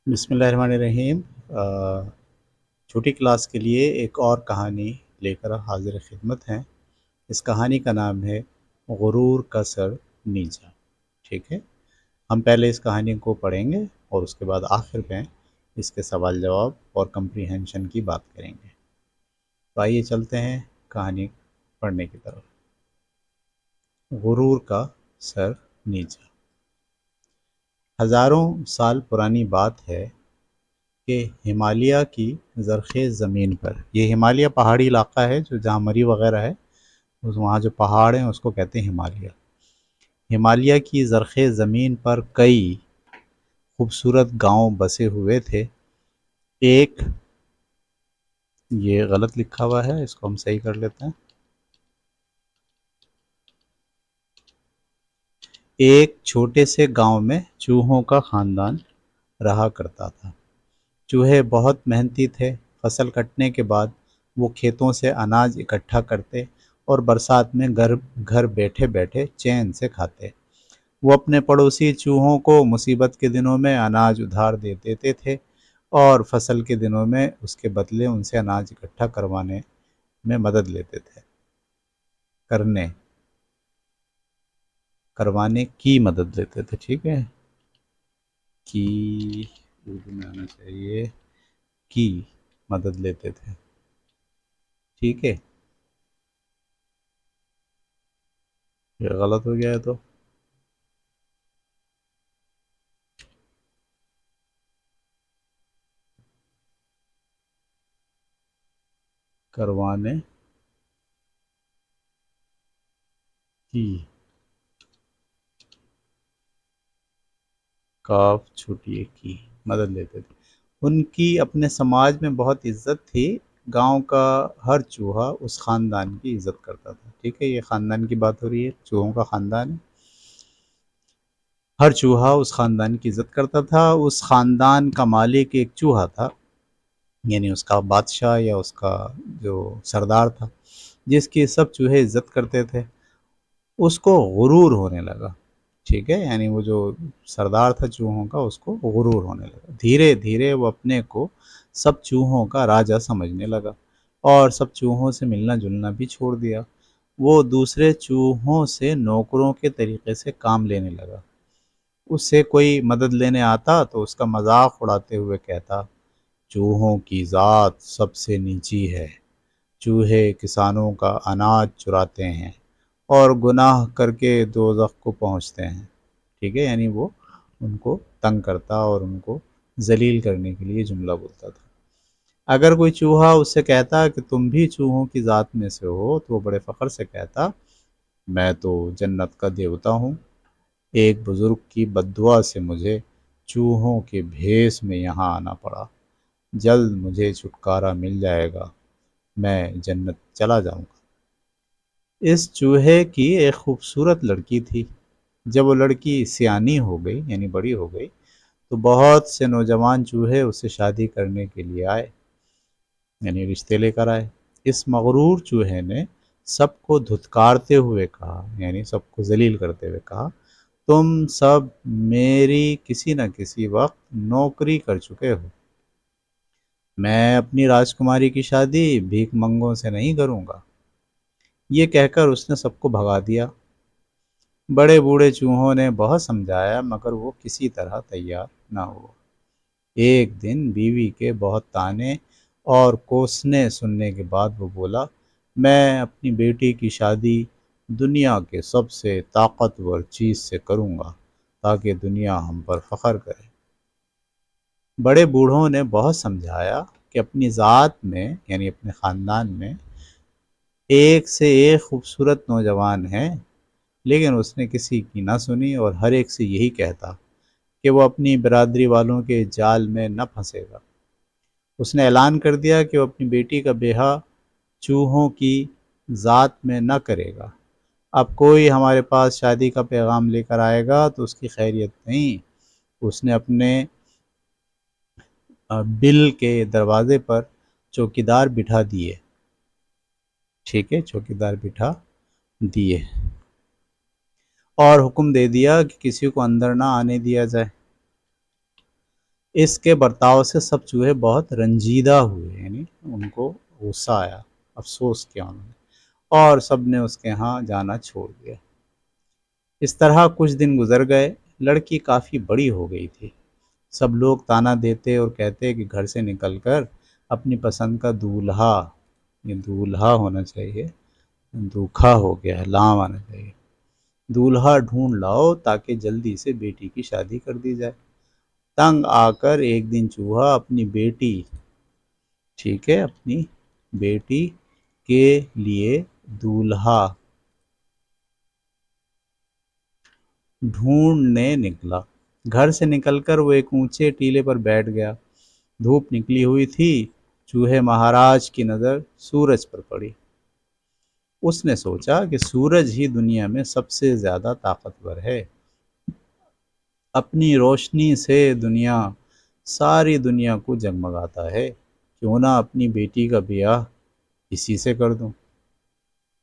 بسم اللہ الرحمن الرحیم۔ چھوٹی کلاس کے لیے ایک اور کہانی لے کر حاضر خدمت ہیں۔ اس کہانی کا نام ہے غرور کا سر نیچا۔ ٹھیک ہے، ہم پہلے اس کہانی کو پڑھیں گے اور اس کے بعد آخر میں اس کے سوال جواب اور کمپریہنشن کی بات کریں گے۔ تو آئیے چلتے ہیں کہانی پڑھنے کی طرف۔ غرور کا سر نیچا۔ ہزاروں سال پرانی بات ہے کہ ہمالیہ کی زرخیز زمین پر، یہ ہمالیہ پہاڑی علاقہ ہے جو جہاں مری وغیرہ ہے، وہاں جو پہاڑ ہیں اس کو کہتے ہیں ہمالیہ۔ ہمالیہ کی زرخیز زمین پر کئی خوبصورت گاؤں بسے ہوئے تھے۔ ایک، یہ غلط لکھا ہوا ہے، اس کو ہم صحیح کر لیتے ہیں۔ ایک چھوٹے سے گاؤں میں چوہوں کا خاندان رہا کرتا تھا۔ چوہے بہت محنتی تھے۔ فصل کٹنے کے بعد وہ کھیتوں سے اناج اکٹھا کرتے اور برسات میں گھر بیٹھے بیٹھے چین سے کھاتے۔ وہ اپنے پڑوسی چوہوں کو مصیبت کے دنوں میں اناج ادھار دے دیتے تھے اور فصل کے دنوں میں اس کے بدلے ان سے اناج اکٹھا کروانے میں مدد لیتے تھے۔ کروانے کی مدد لیتے تھے، ٹھیک ہے، کی اردو میں آنا چاہیے، کی مدد لیتے تھے، ٹھیک ہے۔ یہ غلط ہو گیا ہے تو کروانے کی، کاف چھوٹی ہے، کی مدد لیتے تھے۔ ان کی اپنے سماج میں بہت عزت تھی۔ گاؤں کا ہر چوہا اس خاندان کی عزت کرتا تھا، ٹھیک ہے، یہ خاندان کی بات ہو رہی ہے، چوہوں کا خاندان ہے۔ ہر چوہا اس خاندان کی عزت کرتا تھا۔ اس خاندان کا مالک ایک چوہا تھا، یعنی اس کا بادشاہ یا اس کا جو سردار تھا، جس کی سب چوہے عزت کرتے تھے۔ اس کو غرور ہونے لگا، ٹھیک ہے، یعنی وہ جو سردار تھا چوہوں کا، اس کو غرور ہونے لگا۔ دھیرے دھیرے وہ اپنے کو سب چوہوں کا راجا سمجھنے لگا اور سب چوہوں سے ملنا جلنا بھی چھوڑ دیا۔ وہ دوسرے چوہوں سے نوکروں کے طریقے سے کام لینے لگا۔ اس سے کوئی مدد لینے آتا تو اس کا مذاق اڑاتے ہوئے کہتا، چوہوں کی ذات سب سے نیچی ہے، چوہے کسانوں کا اناج چراتے ہیں اور گناہ کر کے دوزخ کو پہنچتے ہیں، ٹھیک ہے، یعنی وہ ان کو تنگ کرتا اور ان کو ذلیل کرنے کے لیے جملہ بولتا تھا۔ اگر کوئی چوہا اس سے کہتا کہ تم بھی چوہوں کی ذات میں سے ہو، تو وہ بڑے فخر سے کہتا، میں تو جنت کا دیوتا ہوں، ایک بزرگ کی بددعا سے مجھے چوہوں کے بھیس میں یہاں آنا پڑا، جلد مجھے چھٹکارا مل جائے گا، میں جنت چلا جاؤں گا۔ اس چوہے کی ایک خوبصورت لڑکی تھی۔ جب وہ لڑکی سیانی ہو گئی، یعنی بڑی ہو گئی، تو بہت سے نوجوان چوہے اس سے شادی کرنے کے لیے آئے، یعنی رشتے لے کر آئے۔ اس مغرور چوہے نے سب کو دھتکارتے ہوئے کہا، یعنی سب کو ذلیل کرتے ہوئے کہا، تم سب میری کسی نہ کسی وقت نوکری کر چکے ہو، میں اپنی راجکماری کی شادی بھیک منگوں سے نہیں کروں گا۔ یہ کہہ کر اس نے سب کو بھگا دیا۔ بڑے بوڑھے چوہوں نے بہت سمجھایا مگر وہ کسی طرح تیار نہ ہوا۔ ایک دن بیوی کے بہت طعنے اور کوسنے سننے کے بعد وہ بولا، میں اپنی بیٹی کی شادی دنیا کے سب سے طاقتور چیز سے کروں گا تاکہ دنیا ہم پر فخر کرے۔ بڑے بوڑھوں نے بہت سمجھایا کہ اپنی ذات میں، یعنی اپنے خاندان میں ایک سے ایک خوبصورت نوجوان ہیں، لیکن اس نے کسی کی نہ سنی اور ہر ایک سے یہی کہتا کہ وہ اپنی برادری والوں کے جال میں نہ پھنسے گا۔ اس نے اعلان کر دیا کہ وہ اپنی بیٹی کا بیاہ چوہوں کی ذات میں نہ کرے گا۔ اب کوئی ہمارے پاس شادی کا پیغام لے کر آئے گا تو اس کی خیریت نہیں۔ اس نے اپنے بل کے دروازے پر چوکیدار بٹھا دیے، ٹھیک ہے، چوکیدار بٹھا دیے اور حکم دے دیا کہ کسی کو اندر نہ آنے دیا جائے۔ اس کے برتاؤ سے سب چوہے بہت رنجیدہ ہوئے، یعنی ان کو غصہ آیا، افسوس کیا انہوں نے، اور سب نے اس کے ہاں جانا چھوڑ دیا۔ اس طرح کچھ دن گزر گئے۔ لڑکی کافی بڑی ہو گئی تھی۔ سب لوگ طعنہ دیتے اور کہتے کہ گھر سے نکل کر اپنی پسند کا دولہا، یہ دولہا ہونا چاہیے، دوکھا ہو گیا ہے، لام آنا چاہیے، دولہا ڈھونڈ لاؤ تاکہ جلدی سے بیٹی کی شادی کر دی جائے۔ تنگ آ کر ایک دن چوہا اپنی بیٹی، ٹھیک ہے، اپنی بیٹی کے لیے دولہا ڈھونڈنے نکلا۔ گھر سے نکل کر وہ ایک اونچے ٹیلے پر بیٹھ گیا۔ دھوپ نکلی ہوئی تھی۔ چوہے مہاراج کی نظر سورج پر پڑی۔ اس نے سوچا کہ سورج ہی دنیا میں سب سے زیادہ طاقتور ہے۔ اپنی روشنی سے ساری دنیا کو جگمگاتا ہے، کیوں نہ اپنی بیٹی کا بیاہ اسی سے کر دوں۔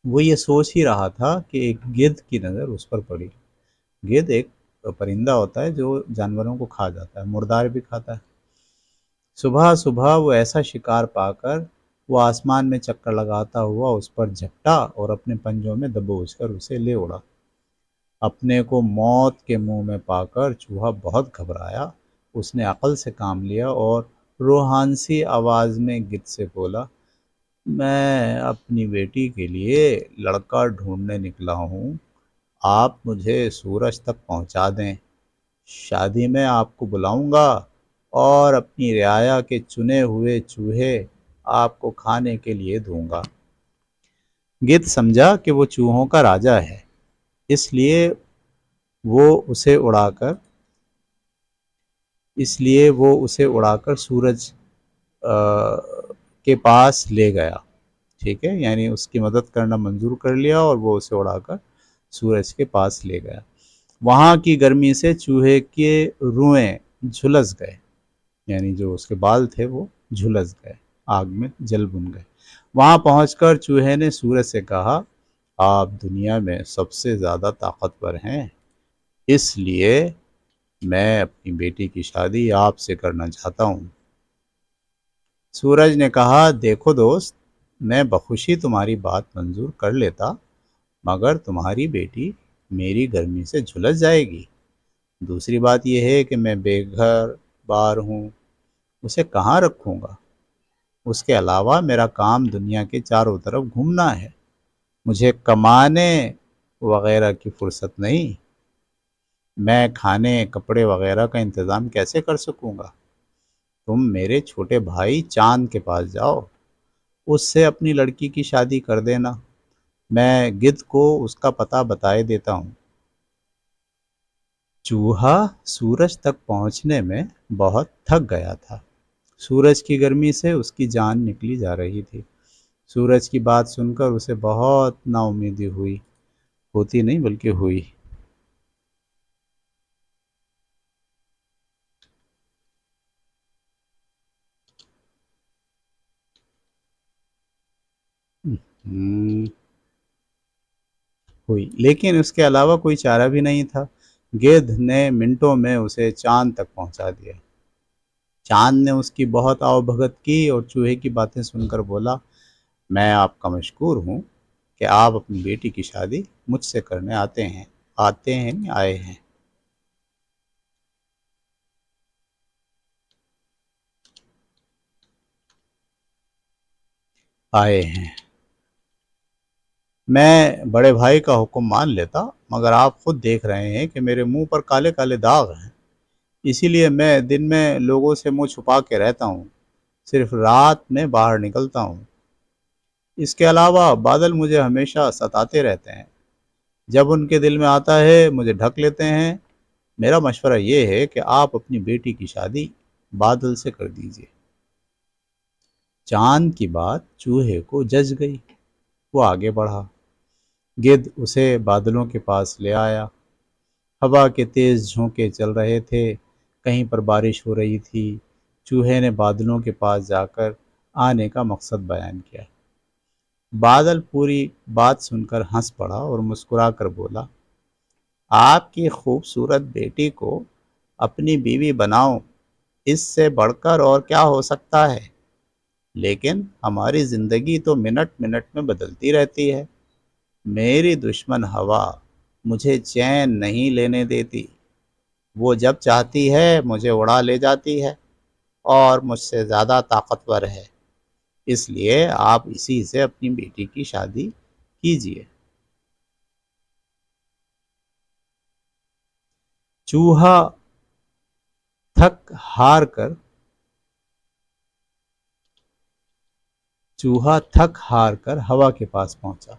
وہ یہ سوچ ہی رہا تھا کہ ایک گدھ کی نظر اس پر پڑی۔ گدھ ایک پرندہ ہوتا ہے جو جانوروں کو کھا جاتا ہے، مردار بھی کھاتا ہے۔ صبح صبح وہ ایسا شکار پا کر وہ آسمان میں چکر لگاتا ہوا اس پر جھپٹا اور اپنے پنجوں میں دبوچ کر اسے لے اڑا۔ اپنے کو موت کے منہ میں پا کر چوہا بہت گھبرایا۔ اس نے عقل سے کام لیا اور روحانسی آواز میں گدھ سے بولا، میں اپنی بیٹی کے لیے لڑکا ڈھونڈنے نکلا ہوں، آپ مجھے سورج تک پہنچا دیں، شادی میں آپ کو بلاؤں گا اور اپنی رعایا کے چنے ہوئے چوہے آپ کو کھانے کے لیے دوں گا۔ گدھ سمجھا کہ وہ چوہوں کا راجا ہے، اس لیے وہ اسے اڑا کر سورج کے پاس لے گیا، ٹھیک ہے، یعنی اس کی مدد کرنا منظور کر لیا اور وہ اسے اڑا کر سورج کے پاس لے گیا۔ وہاں کی گرمی سے چوہے کے روئیں جھلس گئے، یعنی جو اس کے بال تھے وہ جھلس گئے، آگ میں جل بن گئے۔ وہاں پہنچ کر چوہے نے سورج سے کہا، آپ دنیا میں سب سے زیادہ طاقتور ہیں، اس لیے میں اپنی بیٹی کی شادی آپ سے کرنا چاہتا ہوں۔ سورج نے کہا، دیکھو دوست، میں بخوشی تمہاری بات منظور کر لیتا، مگر تمہاری بیٹی میری گرمی سے جھلس جائے گی۔ دوسری بات یہ ہے کہ میں بے گھر بار ہوں، اسے کہاں رکھوں گا؟ اس کے علاوہ میرا کام دنیا کے چاروں طرف گھومنا ہے، مجھے کمانے وغیرہ کی فرصت نہیں، میں کھانے کپڑے وغیرہ کا انتظام کیسے کر سکوں گا؟ تم میرے چھوٹے بھائی چاند کے پاس جاؤ، اس سے اپنی لڑکی کی شادی کر دینا، میں گدھ کو اس کا پتہ بتائے دیتا ہوں۔ چوہا سورج تک پہنچنے میں بہت تھک گیا تھا۔ سورج کی گرمی سے اس کی جان نکلی جا رہی تھی۔ سورج کی بات سن کر اسے بہت نا امیدی ہوتی نہیں بلکہ ہوئی۔ لیکن اس کے علاوہ کوئی چارہ بھی نہیں تھا۔ گدھ نے منٹوں میں اسے چاند تک پہنچا دیا۔ چاند نے اس کی بہت آؤ بھگت کی اور چوہے کی باتیں سن کر بولا، میں آپ کا مشکور ہوں کہ آپ اپنی بیٹی کی شادی مجھ سے کرنے آئے ہیں۔ میں بڑے بھائی کا حکم مان لیتا، مگر آپ خود دیکھ رہے ہیں کہ میرے منہ پر کالے کالے داغ ہیں، اسی لیے میں دن میں لوگوں سے منہ چھپا کے رہتا ہوں، صرف رات میں باہر نکلتا ہوں۔ اس کے علاوہ بادل مجھے ہمیشہ ستاتے رہتے ہیں، جب ان کے دل میں آتا ہے مجھے ڈھک لیتے ہیں۔ میرا مشورہ یہ ہے کہ آپ اپنی بیٹی کی شادی بادل سے کر دیجیے۔ چاند کی بات چوہے کو جچ گئی، وہ آگے بڑھا۔ گدھ اسے بادلوں کے پاس لے آیا۔ ہوا کے تیز جھونکے چل رہے تھے، کہیں پر بارش ہو رہی تھی۔ چوہے نے بادلوں کے پاس جا کر آنے کا مقصد بیان کیا۔ بادل پوری بات سن کر ہنس پڑا اور مسکرا کر بولا، آپ کی خوبصورت بیٹی کو اپنی بیوی بناؤ، اس سے بڑھ کر اور کیا ہو سکتا ہے؟ لیکن ہماری زندگی تو منٹ منٹ میں بدلتی رہتی ہے۔ میری دشمن ہوا مجھے چین نہیں لینے دیتی۔ وہ جب چاہتی ہے مجھے اڑا لے جاتی ہے اور مجھ سے زیادہ طاقتور ہے۔ اس لیے آپ اسی سے اپنی بیٹی کی شادی کیجیے۔ چوہا تھک ہار کر ہوا کے پاس پہنچا۔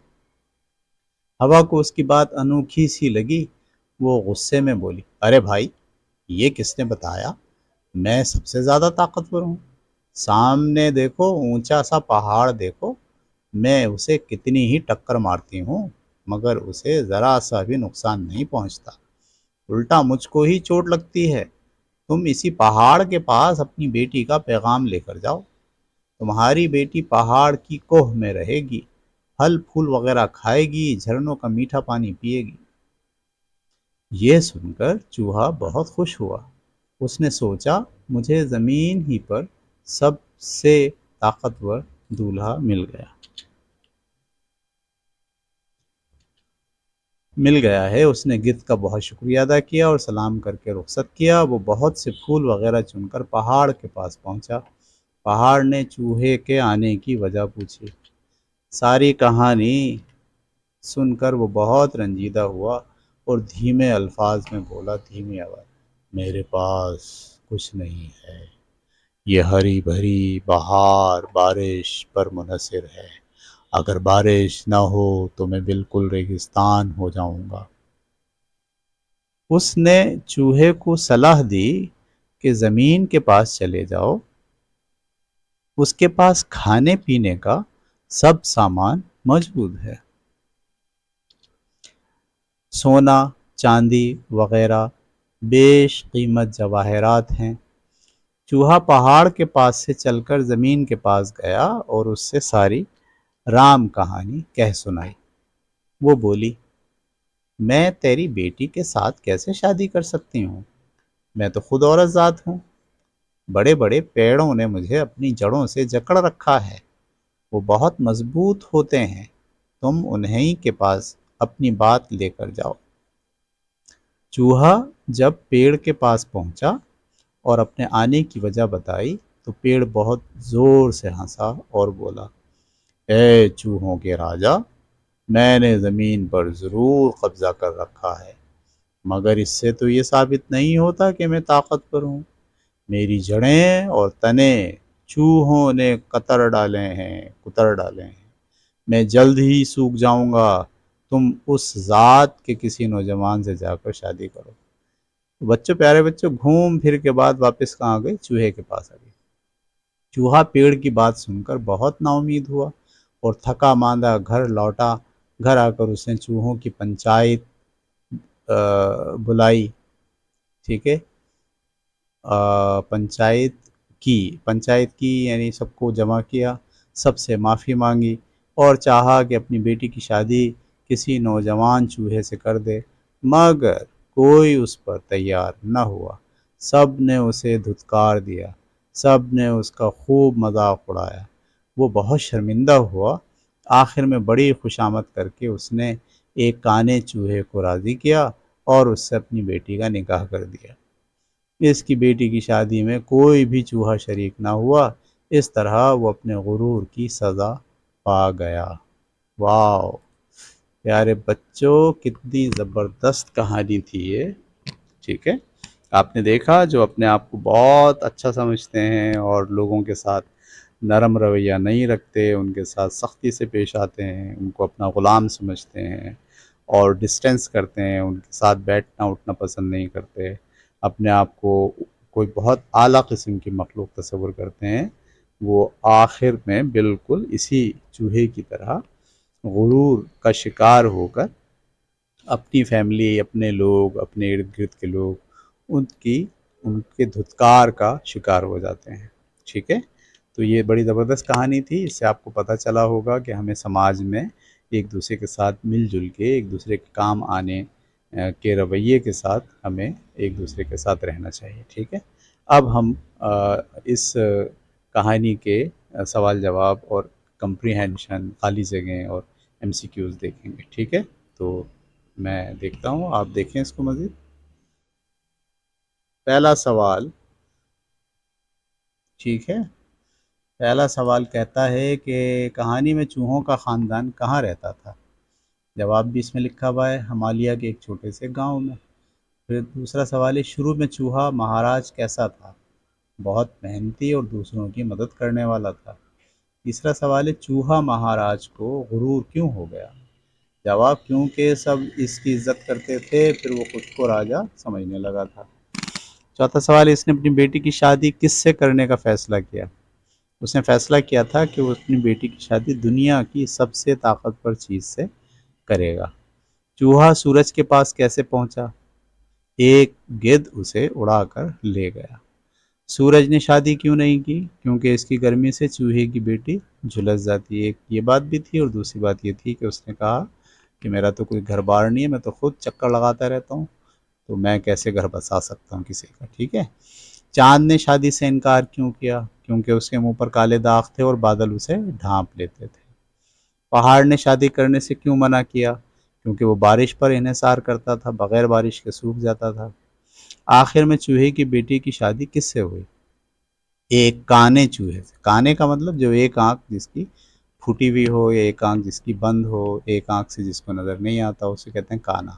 ہوا کو اس کی بات انوکھی سی لگی۔ وہ غصے میں بولی، ارے بھائی، یہ کس نے بتایا؟ میں سب سے زیادہ طاقتور ہوں۔ سامنے دیکھو، اونچا سا پہاڑ دیکھو، میں اسے کتنی ہی ٹکر مارتی ہوں مگر اسے ذرا سا بھی نقصان نہیں پہنچتا، الٹا مجھ کو ہی چوٹ لگتی ہے۔ تم اسی پہاڑ کے پاس اپنی بیٹی کا پیغام لے کر جاؤ۔ تمہاری بیٹی پہاڑ کی کوہ میں رہے گی، پھل پھول وغیرہ کھائے گی، جھرنوں کا میٹھا پانی پیے گی۔ یہ سن کر چوہا بہت خوش ہوا۔ اس نے سوچا، مجھے زمین ہی پر سب سے طاقتور دولہا مل گیا ہے۔ اس نے گدھ کا بہت شکریہ ادا کیا اور سلام کر کے رخصت کیا۔ وہ بہت سے پھول وغیرہ چن کر پہاڑ کے پاس پہنچا۔ پہاڑ نے چوہے کے آنے کی وجہ پوچھی۔ ساری کہانی سن کر وہ بہت رنجیدہ ہوا اور دھیمے الفاظ میں بولا، دھیمی آواز، میرے پاس کچھ نہیں ہے۔ یہ ہری بھری بہار بارش پر منحصر ہے۔ اگر بارش نہ ہو تو میں بالکل ریگستان ہو جاؤں گا۔ اس نے چوہے کو صلاح دی کہ زمین کے پاس چلے جاؤ، اس کے پاس کھانے پینے کا سب سامان موجود ہے۔ سونا، چاندی وغیرہ بیش قیمت جواہرات ہیں۔ چوہا پہاڑ کے پاس سے چل کر زمین کے پاس گیا اور اس سے ساری رام کہانی کہہ سنائی۔ وہ بولی، میں تیری بیٹی کے ساتھ کیسے شادی کر سکتی ہوں؟ میں تو خود عورت ذات ہوں۔ بڑے بڑے پیڑوں نے مجھے اپنی جڑوں سے جکڑ رکھا ہے، وہ بہت مضبوط ہوتے ہیں، تم انہی کے پاس اپنی بات لے کر جاؤ۔ چوہا جب پیڑ کے پاس پہنچا اور اپنے آنے کی وجہ بتائی تو پیڑ بہت زور سے ہنسا اور بولا، اے چوہوں کے راجا، میں نے زمین پر ضرور قبضہ کر رکھا ہے، مگر اس سے تو یہ ثابت نہیں ہوتا کہ میں طاقتور ہوں۔ میری جڑیں اور تنے چوہوں نے کتر ڈالے ہیں، میں جلد ہی سوکھ جاؤں گا۔ تم اس ذات کے کسی نوجوان سے جا کر شادی کرو۔ بچوں، پیارے بچوں، گھوم پھر کے بعد واپس کہاں گئے؟ چوہے کے پاس آ گئے۔ چوہا پیڑ کی بات سن کر بہت نا امید ہوا اور تھکا ماندہ گھر لوٹا۔ گھر آ کر اس نے چوہوں کی پنچایت بلائی، ٹھیک ہے، پنچایت کی یعنی سب کو جمع کیا، سب سے معافی مانگی اور چاہا کہ اپنی بیٹی کی شادی کسی نوجوان چوہے سے کر دے، مگر کوئی اس پر تیار نہ ہوا۔ سب نے اسے دھتکار دیا، سب نے اس کا خوب مذاق اڑایا۔ وہ بہت شرمندہ ہوا۔ آخر میں بڑی خوشامد کر کے اس نے ایک کانے چوہے کو راضی کیا اور اس سے اپنی بیٹی کا نکاح کر دیا۔ اس کی بیٹی کی شادی میں کوئی بھی چوہا شریک نہ ہوا۔ اس طرح وہ اپنے غرور کی سزا پا گیا۔ واو! پیارے بچوں، کتنی زبردست کہانی تھی یہ، ٹھیک ہے۔ آپ نے دیکھا، جو اپنے آپ کو بہت اچھا سمجھتے ہیں اور لوگوں کے ساتھ نرم رویہ نہیں رکھتے، ان کے ساتھ سختی سے پیش آتے ہیں، ان کو اپنا غلام سمجھتے ہیں اور ڈسٹینس کرتے ہیں، ان کے ساتھ بیٹھنا اٹھنا پسند نہیں کرتے، اپنے آپ کو کوئی بہت اعلیٰ قسم کی مخلوق تصور کرتے ہیں، وہ آخر میں بالکل اسی چوہے کی طرح غرور کا شکار ہو کر اپنی فیملی، اپنے لوگ، اپنے ارد گرد کے لوگ ان کے دھتکار کا شکار ہو جاتے ہیں، ٹھیک ہے۔ تو یہ بڑی زبردست کہانی تھی۔ اس سے آپ کو پتہ چلا ہوگا کہ ہمیں سماج میں ایک دوسرے کے ساتھ مل جل کے ایک دوسرے کے کام آنے کے رویے کے ساتھ ہمیں ایک دوسرے کے ساتھ رہنا چاہیے، ٹھیک ہے۔ اب ہم اس کہانی کے سوال جواب اور کمپریہنشن، خالی جگہیں اور ایم سی کیوز دیکھیں گے، ٹھیک ہے۔ تو میں دیکھتا ہوں، آپ دیکھیں اس کو مزید۔ پہلا سوال، ٹھیک ہے، پہلا سوال کہتا ہے کہ کہانی میں چوہوں کا خاندان کہاں رہتا تھا؟ جواب بھی اس میں لکھا ہوا ہے، ہمالیہ کے ایک چھوٹے سے گاؤں میں۔ پھر دوسرا سوال ہے، شروع میں چوہا مہاراج کیسا تھا؟ بہت محنتی اور دوسروں کی مدد کرنے والا تھا۔ تیسرا سوال ہے، چوہا مہاراج کو غرور کیوں ہو گیا؟ جواب، کیونکہ سب اس کی عزت کرتے تھے، پھر وہ خود کو راجا سمجھنے لگا تھا۔ چوتھا سوال ہے، اس نے اپنی بیٹی کی شادی کس سے کرنے کا فیصلہ کیا؟ اس نے فیصلہ کیا تھا کہ وہ اپنی بیٹی کی شادی دنیا کی سب سے طاقتور چیز سے کرے گا۔ چوہا سورج کے پاس کیسے پہنچا؟ ایک گدھ اسے اڑا کر لے گیا۔ سورج نے شادی کیوں نہیں کی؟ کیونکہ اس کی گرمی سے چوہے کی بیٹی جھلس جاتی ہے۔ ایک یہ بات بھی تھی، اور دوسری بات یہ تھی کہ اس نے کہا کہ میرا تو کوئی گھر بار نہیں ہے، میں تو خود چکر لگاتا رہتا ہوں، تو میں کیسے گھر بسا سکتا ہوں کسی کا، ٹھیک ہے۔ چاند نے شادی سے انکار کیوں کیا؟ کیونکہ اس کے منہ پر کالے داغ تھے اور بادل اسے ڈھانپ لیتے تھے۔ پہاڑ نے شادی کرنے سے کیوں منع کیا؟ کیونکہ وہ بارش پر انحصار کرتا تھا، بغیر بارش کے سوکھ جاتا تھا۔ آخر میں چوہے کی بیٹی کی شادی کس سے ہوئی؟ ایک کانے چوہے سے۔ کانے کا مطلب جو ایک آنکھ جس کی پھوٹی ہوئی ہو، یا ایک آنکھ جس کی بند ہو، ایک آنکھ سے جس کو نظر نہیں آتا، اسے کہتے ہیں کانا،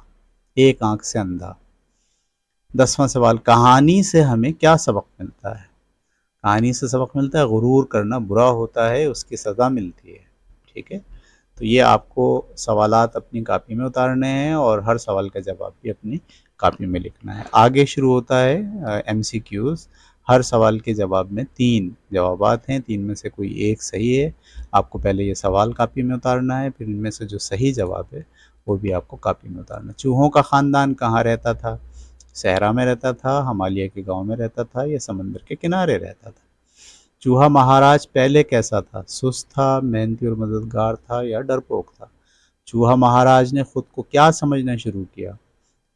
ایک آنکھ سے اندھا۔ 10واں سوال، کہانی سے ہمیں کیا سبق ملتا ہے؟ کہانی سے سبق ملتا ہے غرور کرنا برا ہوتا ہے، اس کی سزا ملتی ہے، ٹھیک ہے۔ تو یہ آپ کو سوالات اپنی کاپی میں اتارنے ہیں، اور ہر سوال کا جواب بھی اپنی کاپی میں لکھنا ہے۔ آگے شروع ہوتا ہے ایم سی کیوز۔ ہر سوال کے جواب میں 3 جوابات ہیں، 3 میں سے کوئی ایک صحیح ہے۔ آپ کو پہلے یہ سوال کاپی میں اتارنا ہے، پھر ان میں سے جو صحیح جواب ہے وہ بھی آپ کو کاپی میں اتارنا ہے۔ چوہوں کا خاندان کہاں رہتا تھا؟ صحرا میں رہتا تھا، ہمالیہ کے گاؤں میں رہتا تھا، یا سمندر کے کنارے رہتا تھا؟ چوہا مہاراج پہلے کیسا تھا؟ سست تھا، محنتی اور مددگار تھا، یا ڈرپوک تھا؟ چوہا مہاراج نے خود کو کیا سمجھنا شروع کیا؟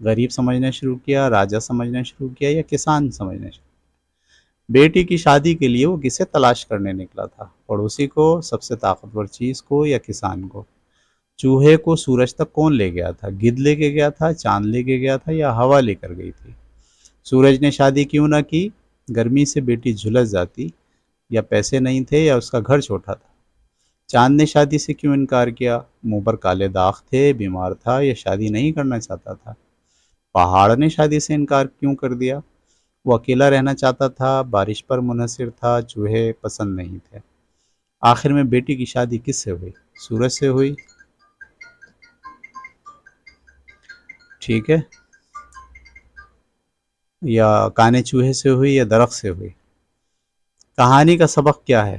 غریب سمجھنا شروع کیا، راجا سمجھنا شروع کیا، یا کسان سمجھنا شروع کیا؟ بیٹی کی شادی کے لیے وہ کسے تلاش کرنے نکلا تھا؟ پڑوسی کو، سب سے طاقتور چیز کو، یا کسان کو؟ چوہے کو سورج تک کون لے گیا تھا؟ گدھ لے کے گیا تھا، چاند لے کے گیا تھا، یا ہوا لے کر گئی تھی؟ سورج نے شادی کیوں نہ کی؟ گرمی سے بیٹی جھلس جاتی، یا پیسے نہیں تھے، یا اس کا گھر چھوٹا تھا؟ چاند نے شادی سے کیوں انکار کیا؟ منہ پر کالے داغ تھے، بیمار تھا، یا شادی نہیں کرنا چاہتا تھا؟ پہاڑ نے شادی سے انکار کیوں کر دیا؟ وہ اکیلا رہنا چاہتا تھا، بارش پر منحصر تھا، چوہے پسند نہیں تھے۔ آخر میں بیٹی کی شادی کس سے ہوئی؟ سورج سے ہوئی، ٹھیک ہے، یا کانے چوہے سے ہوئی، یا درخت سے ہوئی؟ کہانی کا سبق کیا ہے؟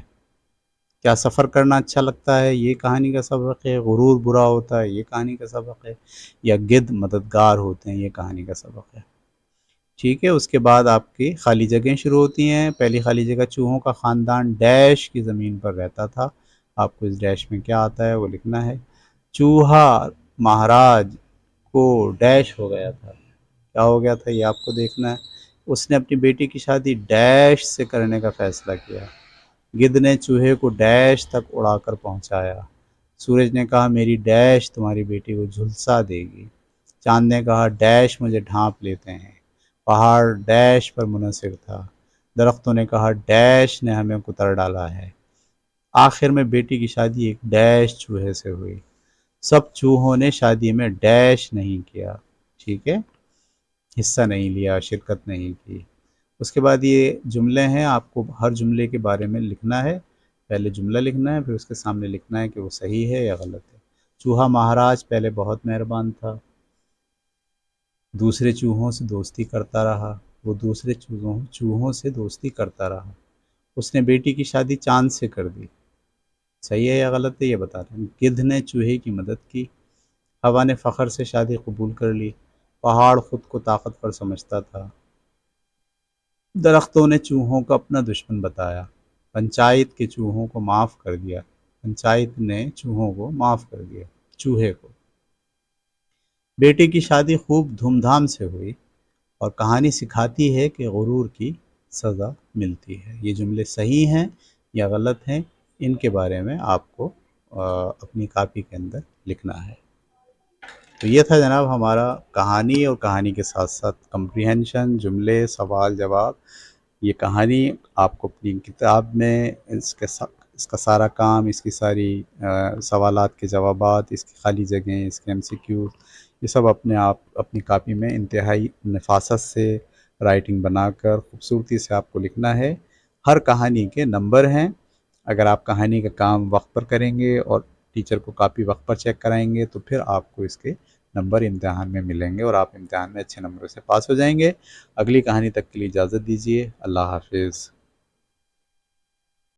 کیا سفر کرنا اچھا لگتا ہے؟ یہ کہانی کا سبق ہے۔ غرور برا ہوتا ہے، یہ کہانی کا سبق ہے۔ یا گدھ مددگار ہوتے ہیں، یہ کہانی کا سبق ہے، ٹھیک ہے۔ اس کے بعد آپ کی خالی جگہیں شروع ہوتی ہیں۔ پہلی خالی جگہ، چوہوں کا خاندان ڈیش کی زمین پر رہتا تھا۔ آپ کو اس ڈیش میں کیا آتا ہے وہ لکھنا ہے۔ چوہا مہاراج کو ڈیش ہو گیا تھا، کیا ہو گیا تھا یہ آپ کو دیکھنا ہے۔ اس نے اپنی بیٹی کی شادی ڈیش سے کرنے کا فیصلہ کیا۔ گدھ نے چوہے کو ڈیش تک اڑا کر پہنچایا۔ سورج نے کہا میری ڈیش تمہاری بیٹی کو جھلسا دے گی۔ چاند نے کہا ڈیش مجھے ڈھانپ لیتے ہیں۔ پہاڑ ڈیش پر منحصر تھا۔ درختوں نے کہا ڈیش نے ہمیں کتر ڈالا ہے۔ آخر میں بیٹی کی شادی ایک ڈیش چوہے سے ہوئی۔ سب چوہوں نے شادی میں ڈیش نہیں کیا، ٹھیک ہے، حصہ نہیں لیا، شرکت نہیں کی۔ اس کے بعد یہ جملے ہیں، آپ کو ہر جملے کے بارے میں لکھنا ہے۔ پہلے جملہ لکھنا ہے، پھر اس کے سامنے لکھنا ہے کہ وہ صحیح ہے یا غلط ہے۔ چوہا مہاراج پہلے بہت مہربان تھا، دوسرے چوہوں سے دوستی کرتا رہا، وہ دوسرے چوہوں سے دوستی کرتا رہا۔ اس نے بیٹی کی شادی چاند سے کر دی، صحیح ہے یا غلط ہے یہ بتا رہے ہیں۔ گدھ نے چوہے کی مدد کی، ہوا نے فخر سے شادی قبول کر لی، پہاڑ خود کو طاقتور سمجھتا تھا، درختوں نے چوہوں کو اپنا دشمن بتایا، پنچایت کے چوہوں کو معاف کر دیا، پنچایت نے چوہوں کو معاف کر دیا، چوہے کو۔ بیٹے کی شادی خوب دھوم دھام سے ہوئی اور کہانی سکھاتی ہے کہ غرور کی سزا ملتی ہے۔ یہ جملے صحیح ہیں یا غلط ہیں، ان کے بارے میں آپ کو اپنی کاپی کے اندر لکھنا ہے۔ تو یہ تھا جناب ہمارا کہانی، اور کہانی کے ساتھ ساتھ کمپریہنشن، جملے، سوال جواب۔ یہ کہانی آپ کو اپنی کتاب میں اس کا سارا کام، اس کی ساری سوالات کے جوابات، اس کی خالی جگہیں، اس کے MCQ، یہ سب اپنے آپ اپنی کاپی میں انتہائی نفاست سے رائٹنگ بنا کر خوبصورتی سے آپ کو لکھنا ہے۔ ہر کہانی کے نمبر ہیں، اگر آپ کہانی کا کام وقت پر کریں گے اور ٹیچر کو کاپی وقت پر چیک کرائیں گے تو پھر آپ کو اس کے نمبر امتحان میں ملیں گے اور آپ امتحان میں اچھے نمبروں سے پاس ہو جائیں گے۔ اگلی کہانی تک کے لیے اجازت دیجیے۔ اللہ حافظ۔